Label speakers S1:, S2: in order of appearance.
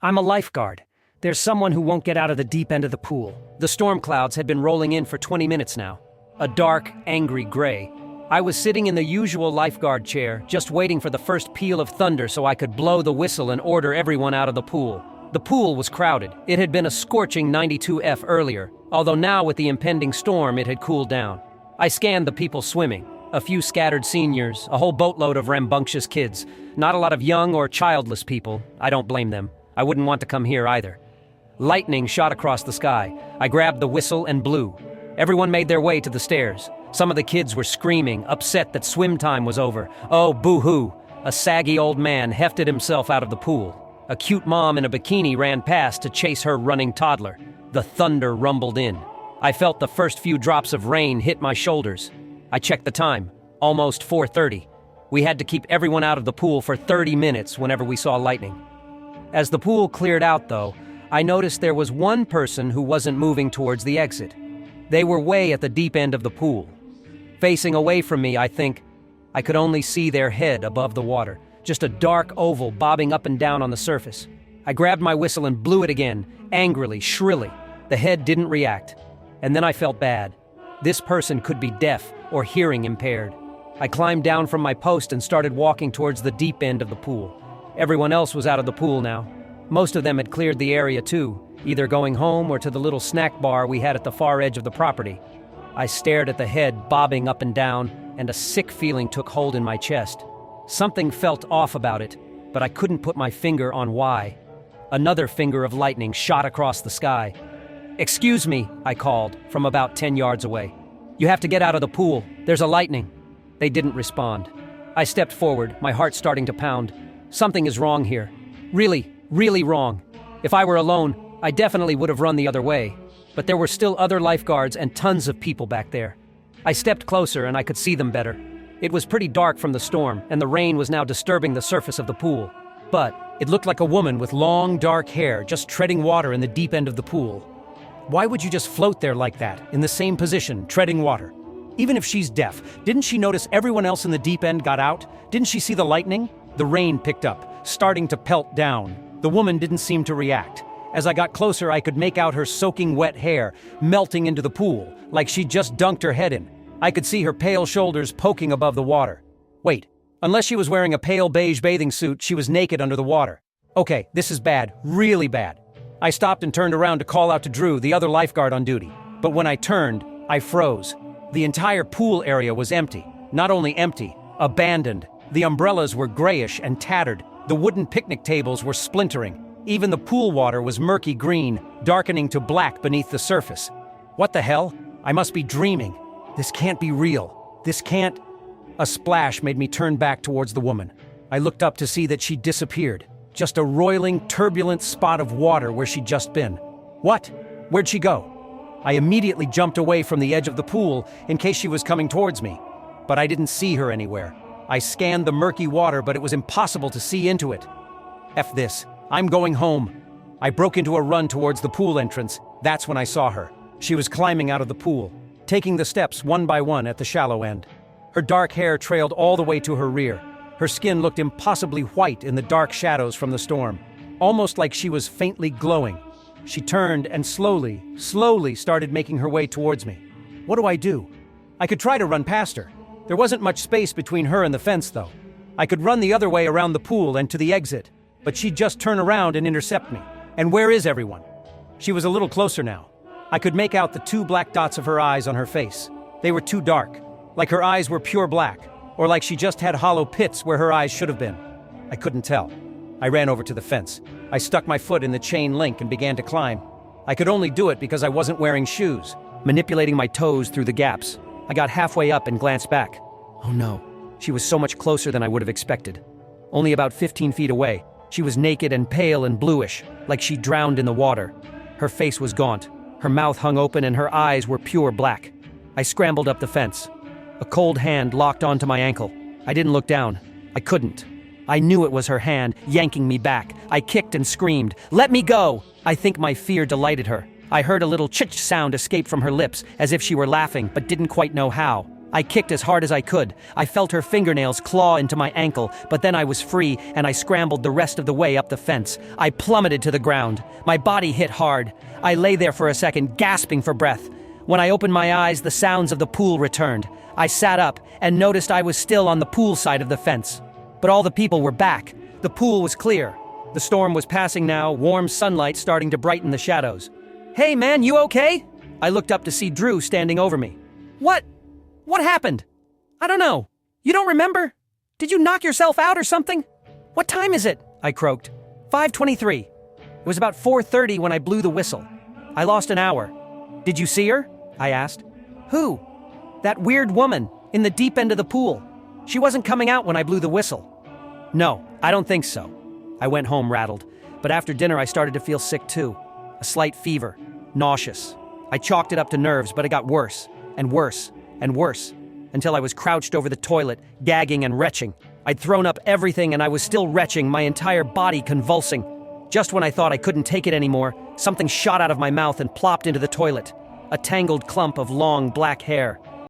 S1: I'm a lifeguard. There's someone who won't get out of the deep end of the pool. The storm clouds had been rolling in for 20 minutes now. A dark, angry gray. I was sitting in the usual lifeguard chair, just waiting for the first peal of thunder so I could blow the whistle and order everyone out of the pool. The pool was crowded. It had been a scorching 92°F earlier, although now with the impending storm it had cooled down. I scanned the people swimming. A few scattered seniors, a whole boatload of rambunctious kids. Not a lot of young or childless people. I don't blame them. I wouldn't want to come here either. Lightning shot across the sky. I grabbed the whistle and blew. Everyone made their way to the stairs. Some of the kids were screaming, upset that swim time was over. Oh, boo-hoo. A saggy old man hefted himself out of the pool. A cute mom in a bikini ran past to chase her running toddler. The thunder rumbled in. I felt the first few drops of rain hit my shoulders. I checked the time. Almost 4:30. We had to keep everyone out of the pool for 30 minutes whenever we saw lightning. As the pool cleared out, though, I noticed there was one person who wasn't moving towards the exit. They were way at the deep end of the pool. Facing away from me, I think, I could only see their head above the water, just a dark oval bobbing up and down on the surface. I grabbed my whistle and blew it again, angrily, shrilly. The head didn't react. And then I felt bad. This person could be deaf or hearing impaired. I climbed down from my post and started walking towards the deep end of the pool. Everyone else was out of the pool now. Most of them had cleared the area too, either going home or to the little snack bar we had at the far edge of the property. I stared at the head bobbing up and down, and a sick feeling took hold in my chest. Something felt off about it, but I couldn't put my finger on why. Another finger of lightning shot across the sky. "Excuse me," I called, from about 10 yards away. "You have to get out of the pool. There's a lightning." They didn't respond. I stepped forward, my heart starting to pound. Something is wrong here. Really, really wrong. If I were alone, I definitely would have run the other way. But there were still other lifeguards and tons of people back there. I stepped closer and I could see them better. It was pretty dark from the storm, and the rain was now disturbing the surface of the pool. But it looked like a woman with long, dark hair just treading water in the deep end of the pool. Why would you just float there like that, in the same position, treading water? Even if she's deaf, didn't she notice everyone else in the deep end got out? Didn't she see the lightning? The rain picked up, starting to pelt down. The woman didn't seem to react. As I got closer, I could make out her soaking wet hair, melting into the pool, like she'd just dunked her head in. I could see her pale shoulders poking above the water. Wait, unless she was wearing a pale beige bathing suit, she was naked under the water. Okay, this is bad, really bad. I stopped and turned around to call out to Drew, the other lifeguard on duty. But when I turned, I froze. The entire pool area was empty. Not only empty, abandoned. The umbrellas were grayish and tattered. The wooden picnic tables were splintering. Even the pool water was murky green, darkening to black beneath the surface. What the hell? I must be dreaming. This can't be real. This can't... A splash made me turn back towards the woman. I looked up to see that she'd disappeared. Just a roiling, turbulent spot of water where she'd just been. What? Where'd she go? I immediately jumped away from the edge of the pool in case she was coming towards me. But I didn't see her anywhere. I scanned the murky water, but it was impossible to see into it. F this. I'm going home. I broke into a run towards the pool entrance. That's when I saw her. She was climbing out of the pool, taking the steps one by one at the shallow end. Her dark hair trailed all the way to her rear. Her skin looked impossibly white in the dark shadows from the storm, almost like she was faintly glowing. She turned and slowly started making her way towards me. What do I do? I could try to run past her. There wasn't much space between her and the fence, though. I could run the other way around the pool and to the exit, but she'd just turn around and intercept me. And where is everyone? She was a little closer now. I could make out the 2 black dots of her eyes on her face. They were too dark, like her eyes were pure black, or like she just had hollow pits where her eyes should have been. I couldn't tell. I ran over to the fence. I stuck my foot in the chain link and began to climb. I could only do it because I wasn't wearing shoes, manipulating my toes through the gaps. I got halfway up and glanced back. Oh no, she was so much closer than I would have expected. Only about 15 feet away, she was naked and pale and bluish, like she drowned in the water. Her face was gaunt. Her mouth hung open and her eyes were pure black. I scrambled up the fence. A cold hand locked onto my ankle. I didn't look down. I couldn't. I knew it was her hand, yanking me back. I kicked and screamed, "Let me go!" I think my fear delighted her. I heard a little chitch sound escape from her lips, as if she were laughing, but didn't quite know how. I kicked as hard as I could. I felt her fingernails claw into my ankle, but then I was free and I scrambled the rest of the way up the fence. I plummeted to the ground. My body hit hard. I lay there for a second, gasping for breath. When I opened my eyes, the sounds of the pool returned. I sat up and noticed I was still on the pool side of the fence. But all the people were back. The pool was clear. The storm was passing now, warm sunlight starting to brighten the shadows. "Hey man, you okay?" I looked up to see Drew standing over me. What happened?" "I don't know. You don't remember? Did you knock yourself out or something?" "What time is it?" I croaked. 5:23. It was about 4:30 when I blew the whistle. I lost an hour. "Did you see her?" I asked. "Who?" "That weird woman, in the deep end of the pool. She wasn't coming out when I blew the whistle." "No, I don't think so." I went home rattled, but after dinner I started to feel sick too. A slight fever, nauseous. I chalked it up to nerves, but it got worse, and worse, and worse, until I was crouched over the toilet, gagging and retching. I'd thrown up everything and I was still retching, my entire body convulsing. Just when I thought I couldn't take it anymore, something shot out of my mouth and plopped into the toilet. A tangled clump of long black hair.